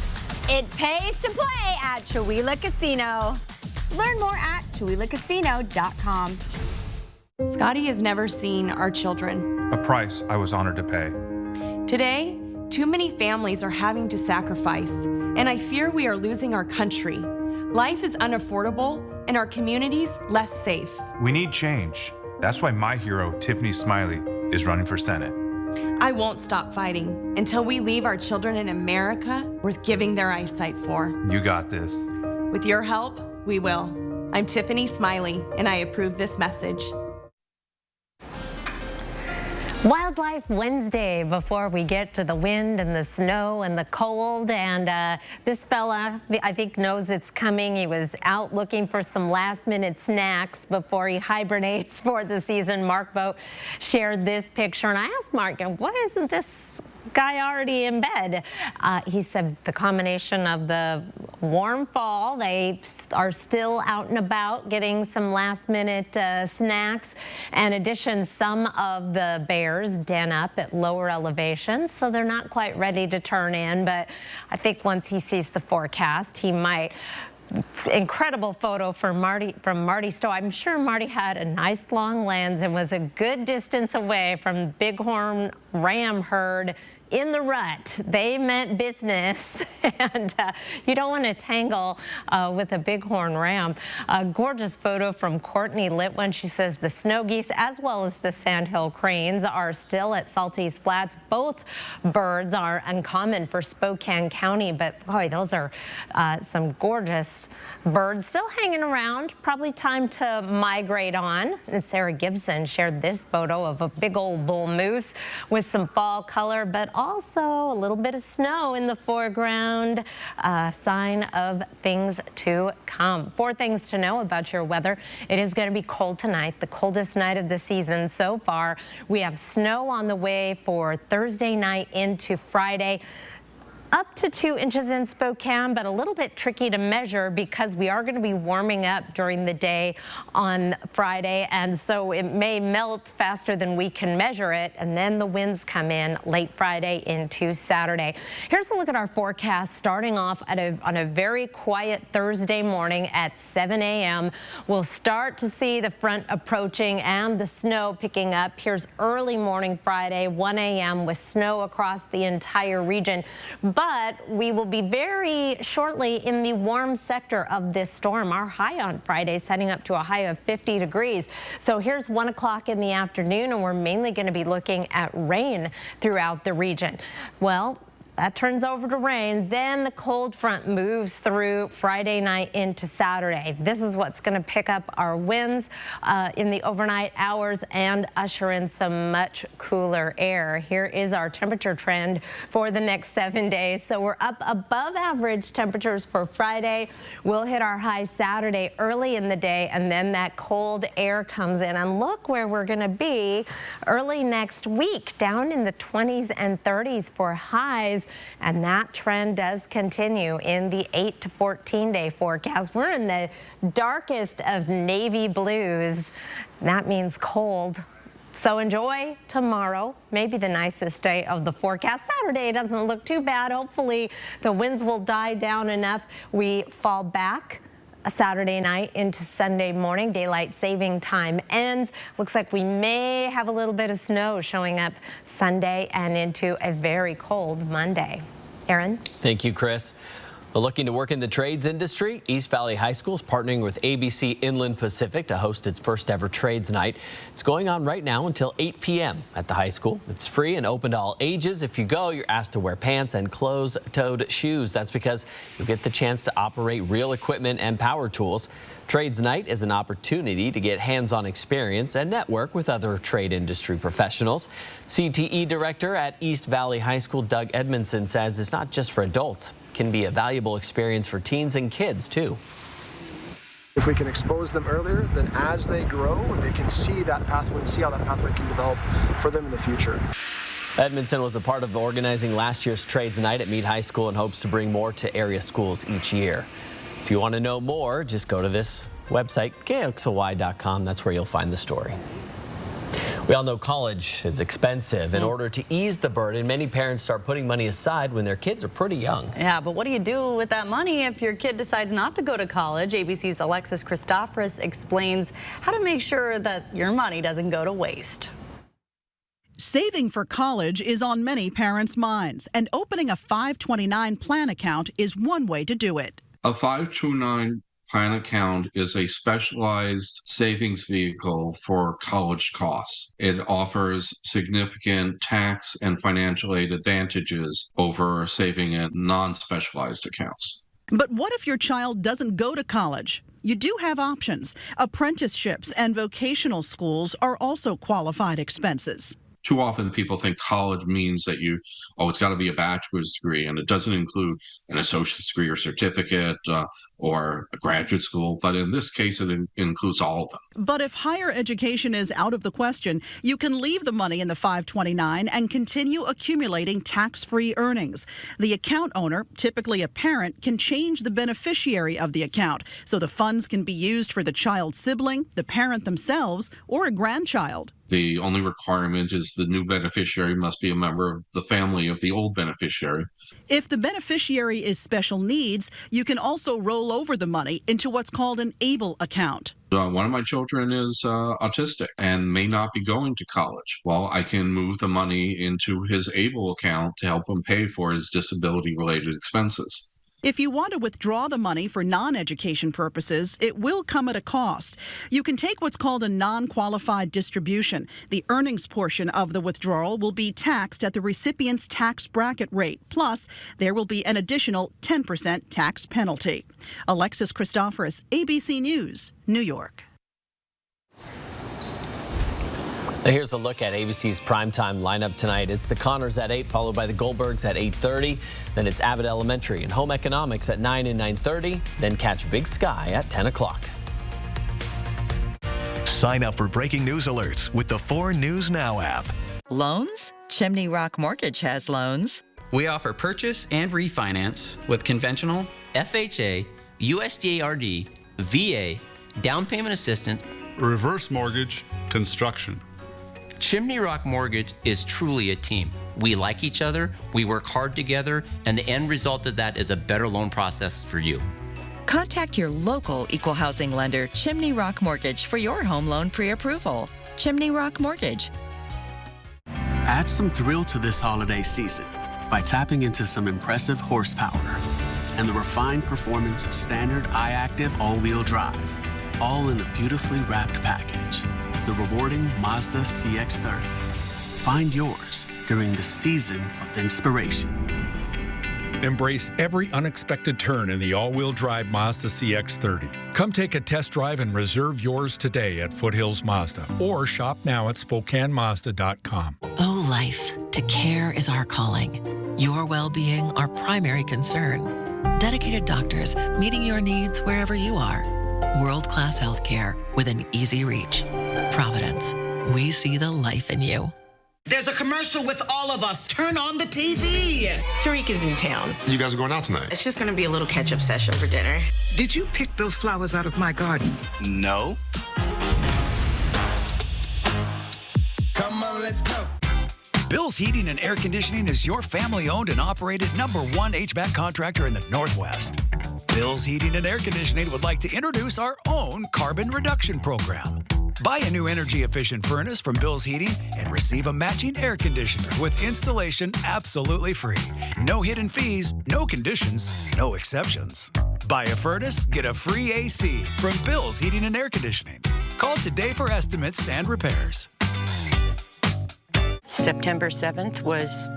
It pays to play at Chewelah Casino. Learn more at ChewelahCasino.com. Scotty has never seen our children. A price I was honored to pay. Today, too many families are having to sacrifice, and I fear we are losing our country. Life is unaffordable, and our communities less safe. We need change. That's why my hero, Tiffany Smiley, is running for Senate. I won't stop fighting until we leave our children in America worth giving their eyesight for. You got this. With your help, we will. I'm Tiffany Smiley, and I approve this message. Wildlife Wednesday before we get to the wind and the snow and the cold. And this fella, I think, knows it's coming. He was out looking for some last-minute snacks before he hibernates for the season. Mark Boat shared this picture. And I asked Mark, why isn't this guy already in bed? He said the combination of the warm fall, they are still out and about getting some last-minute snacks. In addition, some of the bears den up at lower elevations, so they're not quite ready to turn in. But I think once he sees the forecast, he might. Incredible photo from Marty Stowe. I'm sure Marty had a nice long lens and was a good distance away from Bighorn ram herd in the rut. They meant business, and you don't want to tangle with a bighorn ram. A gorgeous photo from Courtney Litwin. She says the snow geese as well as the sandhill cranes are still at Salties Flats. Both birds are uncommon for Spokane County, but boy, those are some gorgeous birds still hanging around. Probably time to migrate on. And Sarah Gibson shared this photo of a big old bull moose with some fall color, but also a little bit of snow in the foreground, a sign of things to come. 4 things to know about your weather. It is going to be cold tonight, the coldest night of the season so far. We have snow on the way for Thursday night into Friday. Up to 2 inches in Spokane, but a little bit tricky to measure because we are going to be warming up during the day on Friday, and so it may melt faster than we can measure it, and then the winds come in late Friday into Saturday. Here's a look at our forecast starting off on a very quiet Thursday morning at 7 a.m. We'll start to see the front approaching and the snow picking up. Here's early morning Friday, 1 a.m. with snow across the entire region. But we will be very shortly in the warm sector of this storm. Our high on Friday is heading up to a high of 50 degrees. So here's 1 o'clock in the afternoon, and we're mainly going to be looking at rain throughout the region. Well, that turns over to rain. Then the cold front moves through Friday night into Saturday. This is what's going to pick up our winds in the overnight hours and usher in some much cooler air. Here is our temperature trend for the next 7 days. So we're up above average temperatures for Friday. We'll hit our high Saturday early in the day, and then that cold air comes in. And look where we're going to be early next week, down in the 20s and 30s for highs. And that trend does continue in the 8 to 14 day forecast. We're in the darkest of navy blues. That means cold. So enjoy tomorrow, maybe the nicest day of the forecast. Saturday doesn't look too bad. Hopefully the winds will die down enough. We fall back a Saturday night into Sunday morning. Daylight saving time ends. Looks like we may have a little bit of snow showing up Sunday and into a very cold Monday. Aaron? Thank you, Chris. Well, looking to work in the trades industry, East Valley High School is partnering with ABC Inland Pacific to host its first ever trades night. It's going on right now until 8 p.m. at the high school. It's free and open to all ages. If you go, you're asked to wear pants and closed-toed shoes. That's because you'll get the chance to operate real equipment and power tools. Trades Night is an opportunity to get hands-on experience and network with other trade industry professionals. CTE Director at East Valley High School, Doug Edmondson, says it's not just for adults. It can be a valuable experience for teens and kids, too. If we can expose them earlier, then as they grow, they can see that pathway, see how that pathway can develop for them in the future. Edmondson was a part of organizing last year's Trades Night at Meade High School and hopes to bring more to area schools each year. If you want to know more, just go to this website, KXLY.com. That's where you'll find the story. We all know college is expensive. In order to ease the burden, many parents start putting money aside when their kids are pretty young. Yeah, but what do you do with that money if your kid decides not to go to college? ABC's Alexis Christophorus explains how to make sure that your money doesn't go to waste. Saving for college is on many parents' minds, and opening a 529 plan account is one way to do it. A 529 plan account is a specialized savings vehicle for college costs. It offers significant tax and financial aid advantages over saving in non-specialized accounts. But what if your child doesn't go to college? You do have options. Apprenticeships and vocational schools are also qualified expenses. Too often people think college means that it's got to be a bachelor's degree, and it doesn't include an associate's degree or certificate or a graduate school. But in this case, it includes all of them. But if higher education is out of the question, you can leave the money in the 529 and continue accumulating tax-free earnings. The account owner, typically a parent, can change the beneficiary of the account, so the funds can be used for the child's sibling, the parent themselves, or a grandchild. The only requirement is the new beneficiary must be a member of the family of the old beneficiary. If the beneficiary is special needs, you can also roll roll over the money into what's called an ABLE account. One of my children is autistic and may not be going to college. Well, I can move the money into his ABLE account to help him pay for his disability-related expenses. If you want to withdraw the money for non-education purposes, it will come at a cost. You can take what's called a non-qualified distribution. The earnings portion of the withdrawal will be taxed at the recipient's tax bracket rate. Plus, there will be an additional 10% tax penalty. Alexis Christoforous, ABC News, New York. Here's a look at ABC's primetime lineup tonight. It's the Connors at 8, followed by the Goldbergs at 8:30. Then it's Abbott Elementary and Home Economics at 9 and 9:30. Then catch Big Sky at 10 o'clock. Sign up for breaking news alerts with the 4 News Now app. Loans? Chimney Rock Mortgage has loans. We offer purchase and refinance with conventional, FHA, USDA-RD, VA, down payment assistance, reverse mortgage, construction. Chimney Rock Mortgage is truly a team. We like each other, we work hard together, and the end result of that is a better loan process for you. Contact your local equal housing lender, Chimney Rock Mortgage, for your home loan pre-approval. Chimney Rock Mortgage. Add some thrill to this holiday season by tapping into some impressive horsepower and the refined performance of standard iActive all-wheel drive, all in a beautifully wrapped package. The rewarding Mazda CX-30. Find yours during the season of inspiration. Embrace every unexpected turn in the all-wheel drive Mazda CX-30. Come take a test drive and reserve yours today at Foothills Mazda or shop now at SpokaneMazda.com. Oh, life. To care is our calling. Your well-being our primary concern. Dedicated doctors meeting your needs wherever you are. World-class healthcare within easy reach. Providence. We see the life in you. There's a commercial with all of us. Turn on the TV. Tariq is in town. You guys are going out tonight? It's just going to be a little catch-up session for dinner. Did you pick those flowers out of my garden? No. Come on, let's go. Bill's Heating and Air Conditioning is your family-owned and operated #1 HVAC contractor in the Northwest. Bill's Heating and Air Conditioning would like to introduce our own carbon reduction program. Buy a new energy-efficient furnace from Bill's Heating and receive a matching air conditioner with installation absolutely free. No hidden fees, no conditions, no exceptions. Buy a furnace, get a free AC from Bill's Heating and Air Conditioning. Call today for estimates and repairs. September 7th was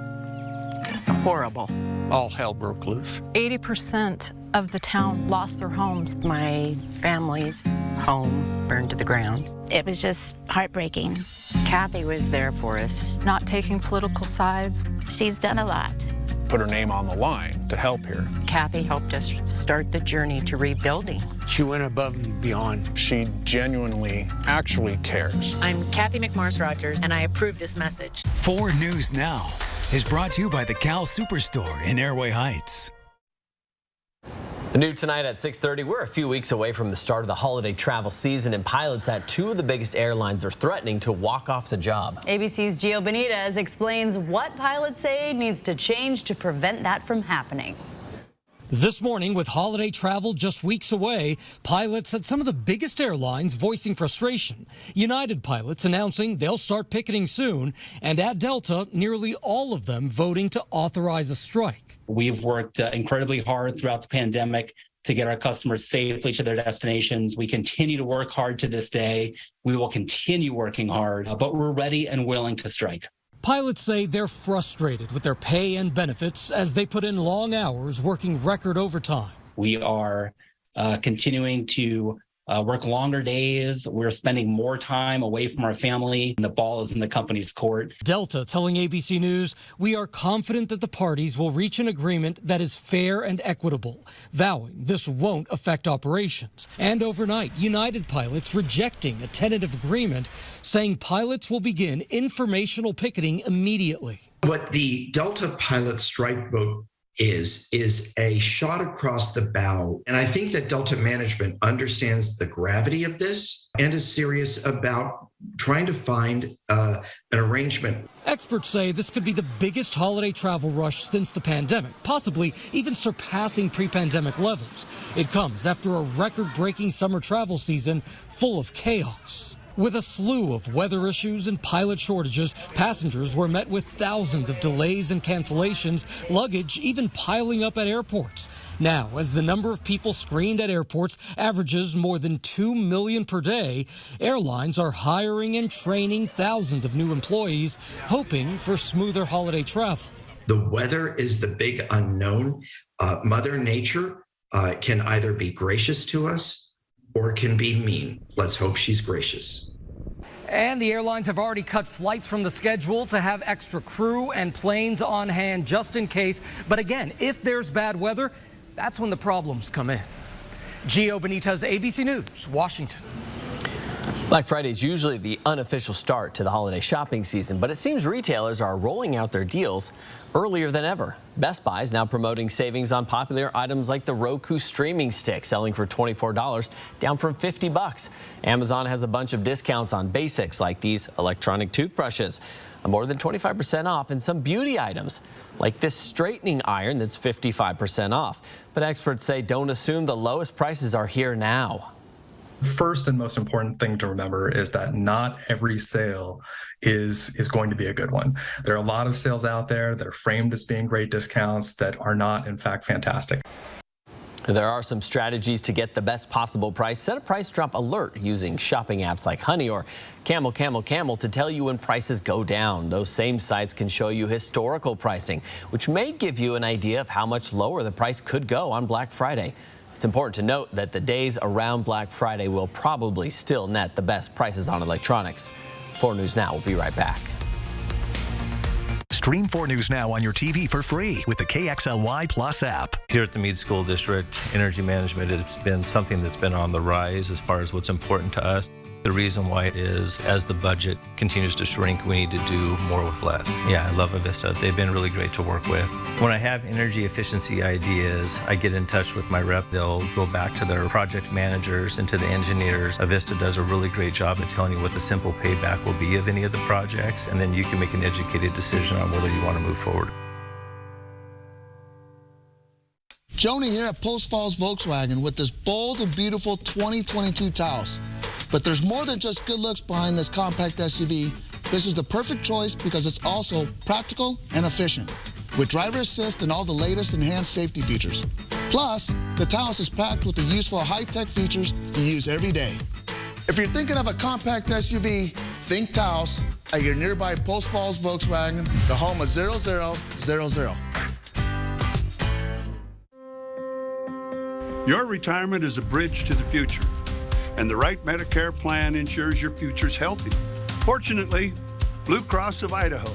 horrible. All hell broke loose. 80% of the town lost their homes. My family's home burned to the ground. It was just heartbreaking. Kathy was there for us. Not taking political sides. She's done a lot. Put her name on the line to help here. Kathy helped us start the journey to rebuilding. She went above and beyond. She genuinely actually cares. I'm Kathy McMorris Rogers, and I approve this message. 4 News Now is brought to you by the Cal Superstore in Airway Heights. New tonight at 6:30, we're a few weeks away from the start of the holiday travel season, and pilots at 2 of the biggest airlines are threatening to walk off the job. ABC's Gio Benitez explains what pilots say needs to change to prevent that from happening. This morning, with holiday travel just weeks away, pilots at some of the biggest airlines voicing frustration. United pilots announcing they'll start picketing soon, and at Delta, nearly all of them voting to authorize a strike. We've worked incredibly hard throughout the pandemic to get our customers safely to their destinations. We continue to work hard to this day. We will continue working hard, but we're ready and willing to strike. Pilots say they're frustrated with their pay and benefits as they put in long hours working record overtime. We are continuing to work longer days. We're spending more time away from our family, and the ball is in the company's court. Delta telling ABC News, we are confident that the parties will reach an agreement that is fair and equitable, vowing this won't affect operations. And overnight, United pilots rejecting a tentative agreement, saying pilots will begin informational picketing immediately. What the Delta pilot strike vote is a shot across the bow. And I think that Delta management understands the gravity of this and is serious about trying to find an arrangement. Experts say this could be the biggest holiday travel rush since the pandemic, possibly even surpassing pre-pandemic levels. It comes after a record-breaking summer travel season full of chaos. With a slew of weather issues and pilot shortages, passengers were met with thousands of delays and cancellations, luggage even piling up at airports. Now, as the number of people screened at airports averages more than 2 million per day, airlines are hiring and training thousands of new employees, hoping for smoother holiday travel. The weather is the big unknown. Mother Nature can either be gracious to us or can be mean. Let's hope she's gracious. And the airlines have already cut flights from the schedule to have extra crew and planes on hand just in case. But again, if there's bad weather, that's when the problems come in. Gio Benitez, ABC News, Washington. Black Friday is usually the unofficial start to the holiday shopping season, but it seems retailers are rolling out their deals earlier than ever. Best Buy is now promoting savings on popular items like the Roku streaming stick, selling for $24, down from $50. Amazon has a bunch of discounts on basics like these electronic toothbrushes, more than 25% off, and some beauty items like this straightening iron that's 55% off. But experts say don't assume the lowest prices are here now. First and most important thing to remember is that not every sale is going to be a good one. There are a lot of sales out there that are framed as being great discounts that are not, in fact, fantastic. There are some strategies to get the best possible price. Set a price drop alert using shopping apps like Honey or Camel to tell you when prices go down. Those same sites can show you historical pricing, which may give you an idea of how much lower the price could go on Black Friday. It's important to note that the days around Black Friday will probably still net the best prices on electronics. 4 News Now will be right back. Stream 4 News Now on your TV for free with the KXLY Plus app. Here at the Meade School District, energy management, it's been something that's been on the rise as far as what's important to us. The reason why is as the budget continues to shrink, we need to do more with less. Yeah, I love Avista. They've been really great to work with. When I have energy efficiency ideas, I get in touch with my rep. They'll go back to their project managers and to the engineers. Avista does a really great job of telling you what the simple payback will be of any of the projects, and then you can make an educated decision on whether you want to move forward. Joni here at Post Falls Volkswagen with this bold and beautiful 2022 Taos. But there's more than just good looks behind this compact SUV. This is the perfect choice because it's also practical and efficient, with driver assist and all the latest enhanced safety features. Plus, the Taos is packed with the useful high-tech features you use every day. If you're thinking of a compact SUV, think Taos at your nearby Post Falls Volkswagen, the home of 0000. Your retirement is a bridge to the future, and the right Medicare plan ensures your future's healthy. Fortunately, Blue Cross of Idaho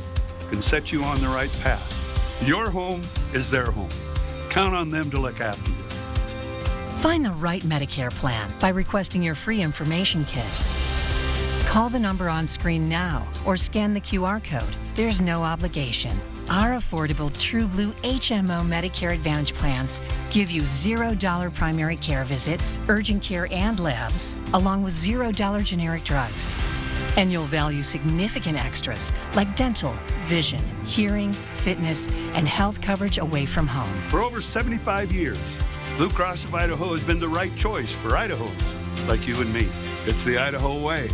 can set you on the right path. Your home is their home. Count on them to look after you. Find the right Medicare plan by requesting your free information kit. Call the number on screen now or scan the QR code. There's no obligation. Our affordable True Blue HMO Medicare Advantage plans give you $0 primary care visits, urgent care and labs, along with $0 generic drugs. And you'll value significant extras like dental, vision, hearing, fitness, and health coverage away from home. For over 75 years, Blue Cross of Idaho has been the right choice for Idahoans like you and me. It's the Idaho way.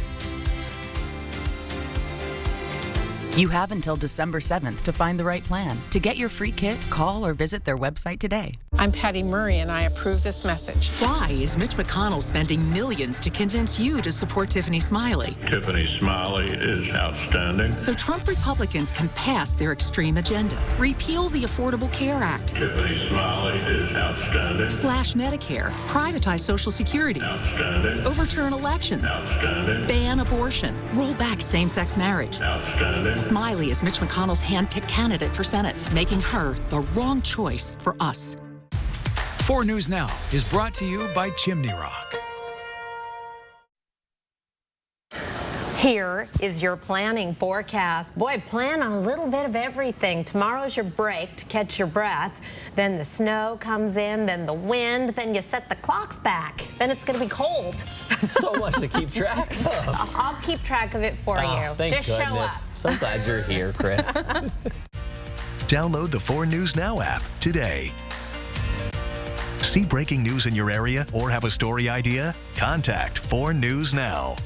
You have until December 7th to find the right plan. To get your free kit, call or visit their website today. I'm Patty Murray, and I approve this message. Why is Mitch McConnell spending millions to convince you to support Tiffany Smiley? Tiffany Smiley is outstanding. So Trump Republicans can pass their extreme agenda. Repeal the Affordable Care Act. Tiffany Smiley is outstanding. Slash Medicare. Privatize Social Security. Outstanding. Overturn elections. Outstanding. Ban abortion. Roll back same-sex marriage. Outstanding. Smiley is Mitch McConnell's hand-picked candidate for Senate, making her the wrong choice for us. 4 News Now is brought to you by Chimney Rock. Here is your planning forecast. Boy, plan on a little bit of everything. Tomorrow's your break to catch your breath. Then the snow comes in, then the wind, then you set the clocks back. Then it's going to be cold. So much to keep track of. I'll keep track of it for you. Thank Just goodness. show up. So glad you're here, Chris. Download the 4 News Now app today. See breaking news in your area or have a story idea? Contact 4 News Now.